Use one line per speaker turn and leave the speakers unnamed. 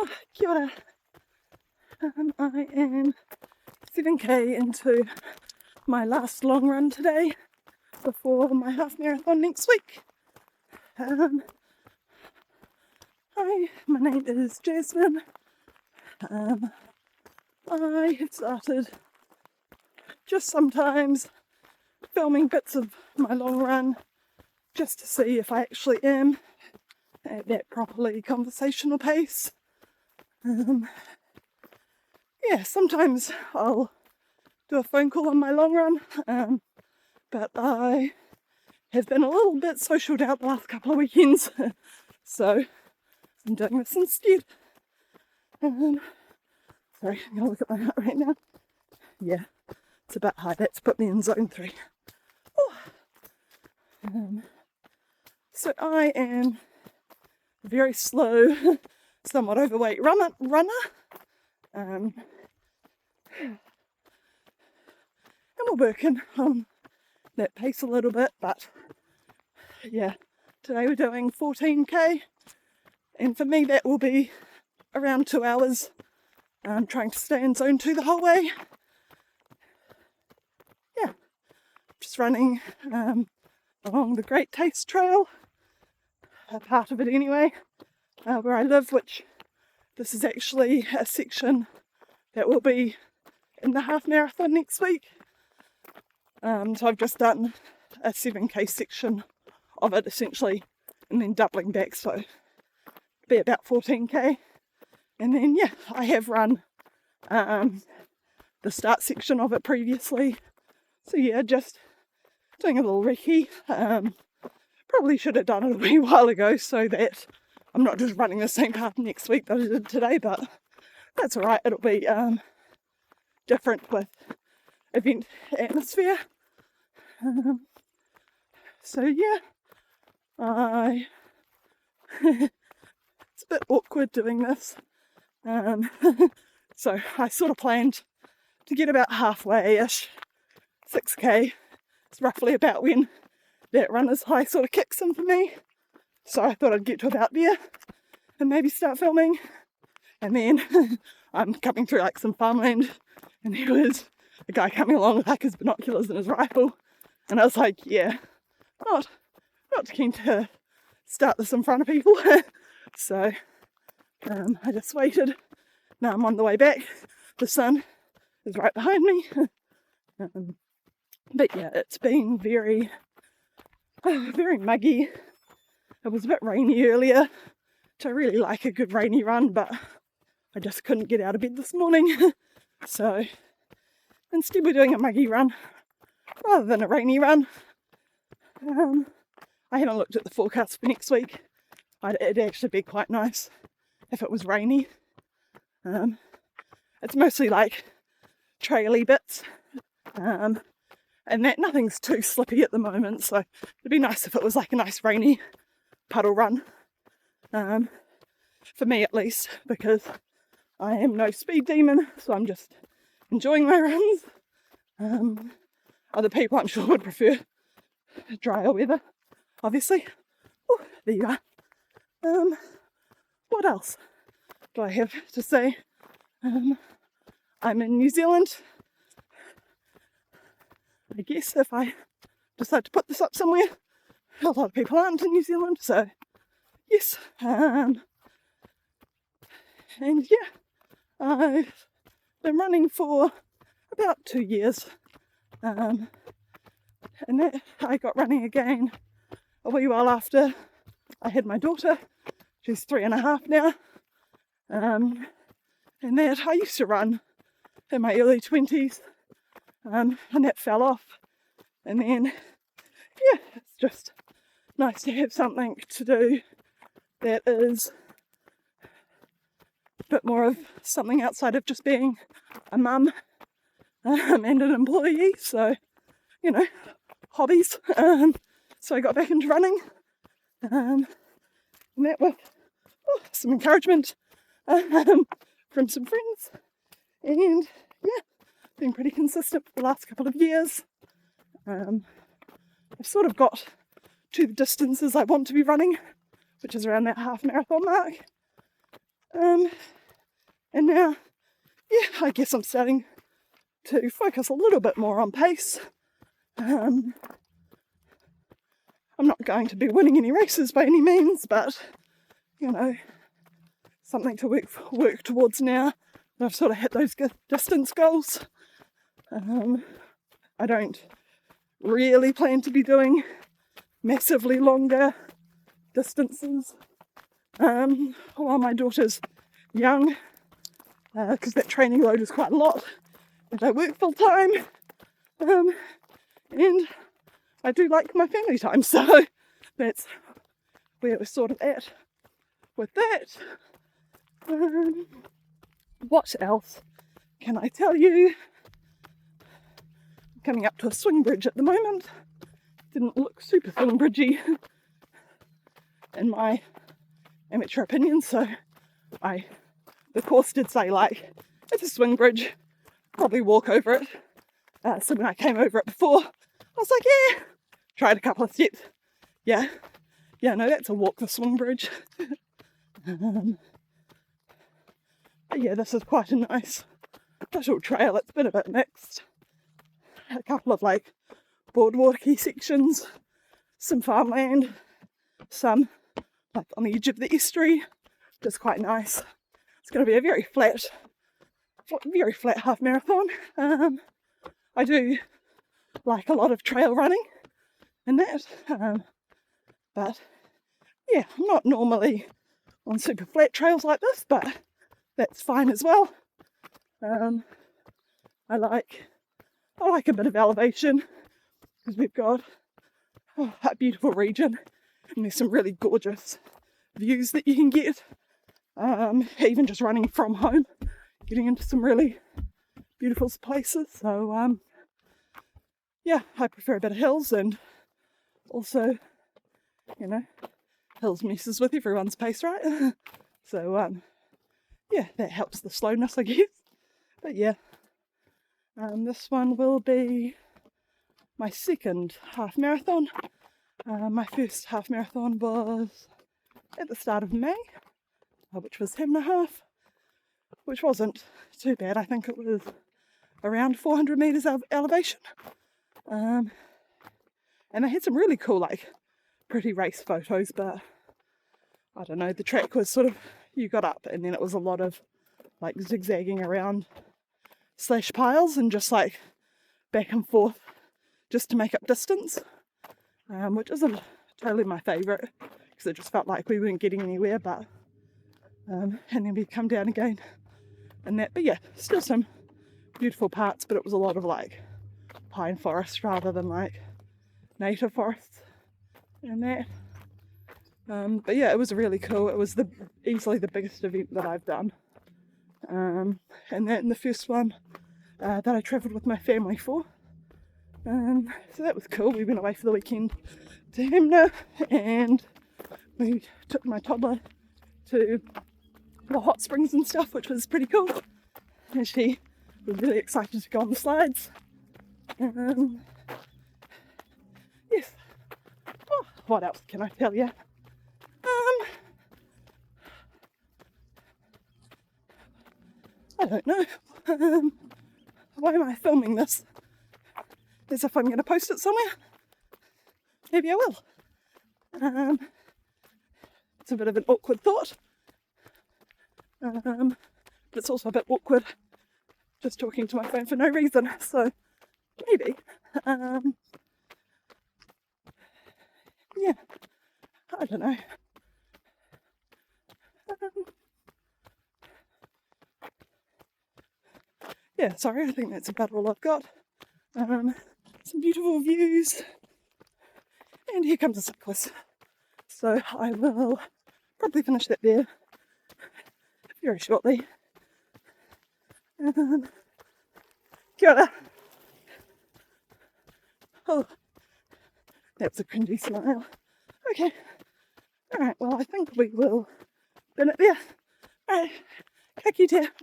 Oh, kia ora. I am 7k into my last long run today before my half marathon next week. Hi, my name is Jasmine. I have started just sometimes filming bits of my long run just to see if I actually am at that properly conversational pace. Sometimes I'll do a phone call on my long run, but I have been a little bit socialed out the last couple of weekends, so I'm doing this instead. Sorry, I'm going to look at my heart right now. Yeah, it's a bit high. That's put me in zone 3. So I am a very slow, somewhat overweight runner. And we're working on that pace a little bit, but yeah, today we're doing 14k, and for me that will be around 2 hours. I'm trying to stay in zone 2 the whole way. Yeah, just running along the Great Taste Trail, a part of it anyway, where I live, which this is actually a section that will be in the half marathon next week. So I've just done a 7k section of it essentially, and then doubling back, so it'll be about 14k. And then yeah, I have run the start section of it previously, so yeah, just doing a little recce. Probably should have done it a wee while ago so that I'm not just running the same path next week that I did today, but that's alright. It'll be different with event atmosphere. So yeah, it's a bit awkward doing this. So I sort of planned to get about halfway-ish. 6k is roughly about when that runner's high sort of kicks in for me. So I thought I'd get to about there and maybe start filming. And then I'm coming through like some farmland, and there was a guy coming along with like his binoculars and his rifle. And I was like, yeah, not keen to start this in front of people. So I just waited. Now I'm on the way back. The sun is right behind me. But yeah, it's been very muggy. It was a bit rainy earlier, which I really like a good rainy run, but I just couldn't get out of bed this morning. So instead we're doing a muggy run rather than a rainy run. I haven't looked at the forecast for next week. It'd actually be quite nice if it was rainy. It's mostly like traily bits, and that nothing's too slippy at the moment, so it'd be nice if it was like a nice rainy puddle run, for me at least, because I am no speed demon, so I'm just enjoying my runs. Other people I'm sure would prefer drier weather, obviously. Oh, there you are. What else do I have to say? I'm in New Zealand. I guess if I decide to put this up somewhere, a lot of people aren't in New Zealand, so yes. And yeah, I've been running for about 2 years, and that I got running again a wee while after I had my daughter. She's 3.5 now, and that I used to run in my early 20s, and that fell off. And then yeah, it's just nice to have something to do that is a bit more of something outside of just being a mum and an employee. So, you know, hobbies. So I got back into running, and that with some encouragement from some friends, and yeah, been pretty consistent for the last couple of years. I've sort of got to the distances I want to be running, which is around that half marathon mark. And now, yeah, I guess I'm starting to focus a little bit more on pace. I'm not going to be winning any races by any means, but, you know, something to work towards now that I've sort of hit those distance goals. I don't really plan to be doing massively longer distances while my daughter's young, because that training load is quite a lot and I work full time, and I do like my family time, so that's where we're sort of at with that. What else can I tell you? I'm coming up to a swing bridge at the moment. Didn't look super swing bridgey in my amateur opinion, so the course did say, like, it's a swing bridge, probably walk over it. So when I came over it before, I was like, yeah, tried a couple of steps. Yeah, no, that's a walk the swing bridge. But yeah, this is quite a nice little trail. It's been a bit mixed. A couple of like boardwalky sections, some farmland, some like on the edge of the estuary, just quite nice. It's going to be a very flat half marathon. I do like a lot of trail running and that, but yeah, I'm not normally on super flat trails like this, but that's fine as well. I like a bit of elevation because we've got a beautiful region and there's some really gorgeous views that you can get, even just running from home, getting into some really beautiful places. So yeah, I prefer a bit of hills, and also, you know, hills messes with everyone's pace, right? So yeah, that helps the slowness, I guess. But yeah, this one will be my second half marathon. My first half marathon was at the start of May, which was 10.5, which wasn't too bad. I think it was around 400 metres of elevation. And I had some really cool, like, pretty race photos, but I don't know, the track was sort of, you got up and then it was a lot of like zigzagging around slash piles and just like back and forth just to make up distance, which isn't totally my favourite because it just felt like we weren't getting anywhere, but and then we'd come down again and that. But yeah, still some beautiful parts, but it was a lot of like pine forest rather than like native forests and that. But yeah, it was really cool. It was easily the biggest event that I've done, and that in the first one that I travelled with my family for. So that was cool. We went away for the weekend to Hemna and we took my toddler to the hot springs and stuff, which was pretty cool, and she was really excited to go on the slides. Yes. Oh, what else can I tell you? I don't know. Why am I filming this? As if I'm going to post it somewhere? Maybe I will. It's a bit of an awkward thought. But it's also a bit awkward just talking to my phone for no reason. So maybe. Yeah. I don't know. Yeah, sorry, I think that's about all I've got. Some beautiful views. And here comes a cyclist. So I will probably finish that there very shortly. Kia ora. Oh, that's a cringy smile. Okay. Alright, well I think we will bin it there. Alright, ka kite. Bye.